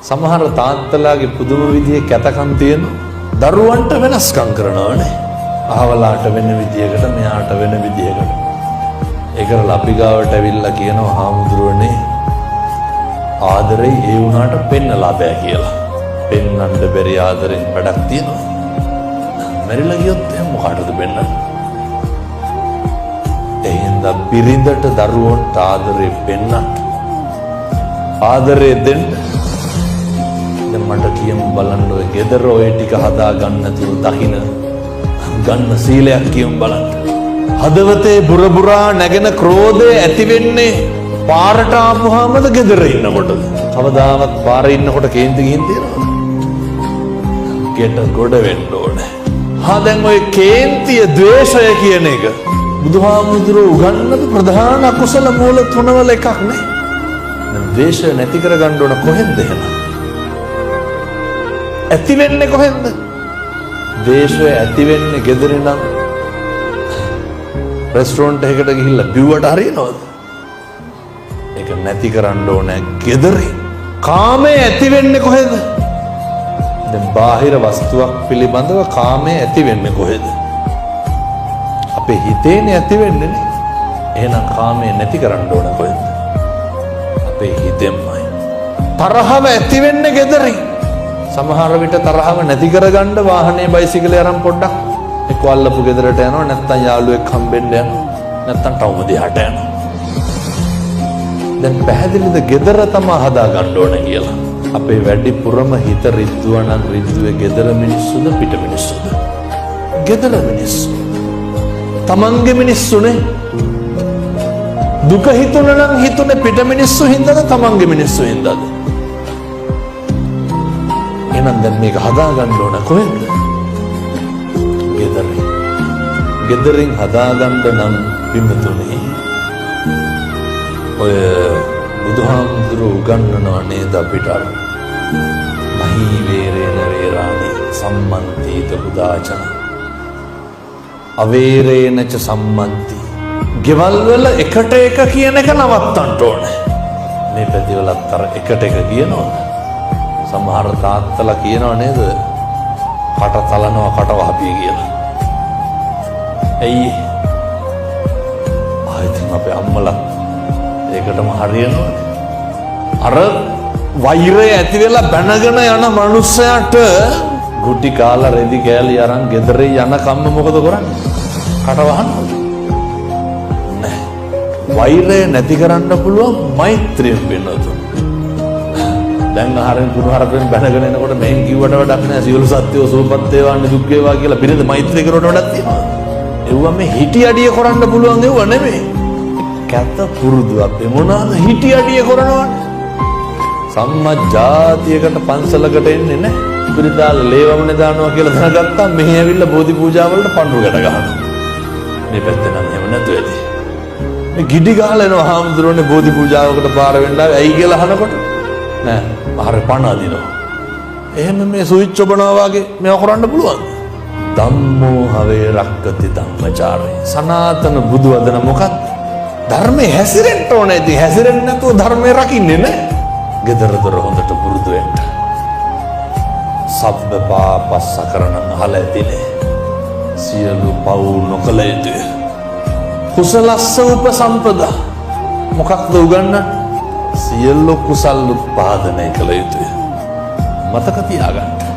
සමහර තාත්තලාගේ පුදුම විදිහේ කැතකම් තියෙන දරුවන්ට වෙනස්කම් කරනවානේ. අහවලාට වෙන විදිහකට මෙයාට වෙන විදිහකට. ඒකර අපි ගාවට ඇවිල්ලා කියනවා හාමුදුරුවනේ ආදරේ ඒ වුණාට පෙන්නලා බෑ කියලා. පෙන්නන්න බැරි ආදරෙන් වැඩක් තියෙනවා. මැරිලා ගියොත් එහෙනම් මොකටද පෙන්නන්නේ? එහෙනම් බිරිඳට දරුවන්ට ආදරේ පෙන්නන්න. ආදරේ දෙන්න. දැන් මට කියමු බලන්න ඔය ගෙදර ඔය ටික හදා ගන්න තුරු දකින්න ගන්න සීලයක් කියමු බලන්න. හදවතේ බුරබුරා නැගෙන ක්‍රෝධය ඇති වෙන්නේ පාරට ආපුවාමද ගෙදර ඉන්නකොටද? කවදාවත් පාරේ ඉන්නකොට කේන්ති ගිහින් තියෙනවද? ගෙට ගොඩ වෙන්න ඕනේ. දැන් ඔය කේන්තිය ද්වේෂය කියන එක බුදුහාමුදුරුවෝ උගන්වපු ප්‍රධාන අකුසල මූල තුනවල එකක් නේ. දැන් ද්වේෂය නැති කරගන්න ඕන කොහෙන්ද එහෙනම්? ඇති වෙන්නේ කොහෙන්ද? ද්වේෂය ඇති වෙන්නේ ගෙදරින් නම් රෙස්ටොරන්ට් එකකට ගිහිල්ලා බිව්වට හරියනවද? ඒක නැති කරන්න ඕනේ ගෙදරින්. කාමය ඇති වෙන්නේ කොහෙද? දැන් බාහිර වස්තුවක් පිළිබඳව කාමය ඇති වෙන්නේ කොහෙද? අපේ හිතේනේ ඇති වෙන්නේ නේ. එහෙනම් කාමය නැති කරන්න ඕන කොහෙද? අපේ හිතෙන්මයි. තරහව ඇති වෙන්නේ ගෙදරින්. සමහර විට තරහව නැති කරගන්න වාහනේ බයිසිකලේ අරන් පොඩ්ඩක් එක්ක අල්ලපු ගෙදරට යනවා, නැත්නම් යාළුවෙක් හම්බෙන්න යනවා, නැත්නම් ටවුම දිහාට යනවා. දැන් පැහැදිලිද ගෙදර තමයි හදා ගන්න ඕන කියලා. අපේ වැඩිපුරම හිත රිද්දුවා නම් රිද්දුවේ ගෙදර මිනිස්සුද පිට මිනිස්සුද? ගෙදර මිනිස්සු. තමන්ගේ මිනිස්සුනේ. දුක හිතුණ නම් හිතුනේ පිට මිනිස්සු හින්දාද තමන්ගේ මිනිස්සු හින්දාද? එහෙනම් දැන් මේක හදා ගන්න ඕන කොහෙන්ද? ගෙදරින්. ගෙදරින් හදා ගන්න නම් පින්තුනේ ඔය බුදුහාමුදුරුවෝ උගන්වනවා නේද අපිට අර මහී වේරේන වේරාණි සම්මන්තිත බුදාචන අවේරේනච සම්මන්ති. ගෙවල් වල එකට එක කියන එක නවත්තන්න ඕනේ. මේ පැතිවලත් අර එකට එක කියනවද? සමහර තාත්තලා කියනව නේද? කට තලනවා කට වහපිය කියලා. ඇයි? ආයිත් අපේ අම්මලා ඒකටම හරියනවනේ. අර වෛරය ඇති වෙලා බැනගෙන යන මනුස්සයාට ගුටි කාලා රෙදි කෑලි අරන් ගෙදරේ යන කම්ම මොකද කරන්නේ? කට වහනවද? නෑ. වෛරය නැති කරන්න පුළුවන් මෛත්‍රියෙන් වෙනවද? දැන් ආහාරයෙන් කුණුහරුපෙන් බැනගෙන එනකොට මෙහෙන් කිව්වට වැඩක් නෑ. සියලු සත්‍යෝ සුවපත් වේවා දුක් වේවා කියලා බිරිඳ මෛත්‍රී කරුවට වැඩක් තියෙනවා. ඒවා මේ හිටි අඩිය කරන්න පුළුවන් ඒවා නෙමෙයි. කැත පුරුදු අපේ මොනවාද හිටි අඩිය කරනවනේ. සම්මජාතියකට පන්සලකට එන්නේ නැහැ. පිරිතාල ලේවමනේ දානවා කියලා දැනගත්තා මෙහි ඇවිල්ලා බෝධි පූජා වලට පඳුරු ගැට ගන්නවා. මේ පැත්තේ නම් එහෙම නැතු වෙති. මේ ගිඩි ගහලා එනවා හාමුදුරනේ බෝධි පූජාවකට පාර වෙන්න ආවේ ඇයි කියලා අහනකොට නෑ අර පණ අදිනවා. එහෙම මේ සුවිච් ඔබනවා වගේ මේව කරන්න පුළුවන්. ධම්මෝ හවේ රක්කති ධම්මචාරේ. සනාතන බුදු වදන මොකක්ද? ධර්මයේ හැසිරෙන්න ඕනේ. ඉතින් හැසිරෙන්නේ නැතුව ධර්මයේ රකින්නේ නැහැ. gedara dora හොඳට පුරුදු වෙන්න. සබ්බ පාපස්ස කරන අහලා ඇතිනේ. සියලු පව් නොකළ යුතුය. කුසලස්ස උපසම්පදා. මොකක්ද උගන්වන්නේ? සියලු කුසල් උත්පාදනය කළ යුතුය. මතක තියාගන්න.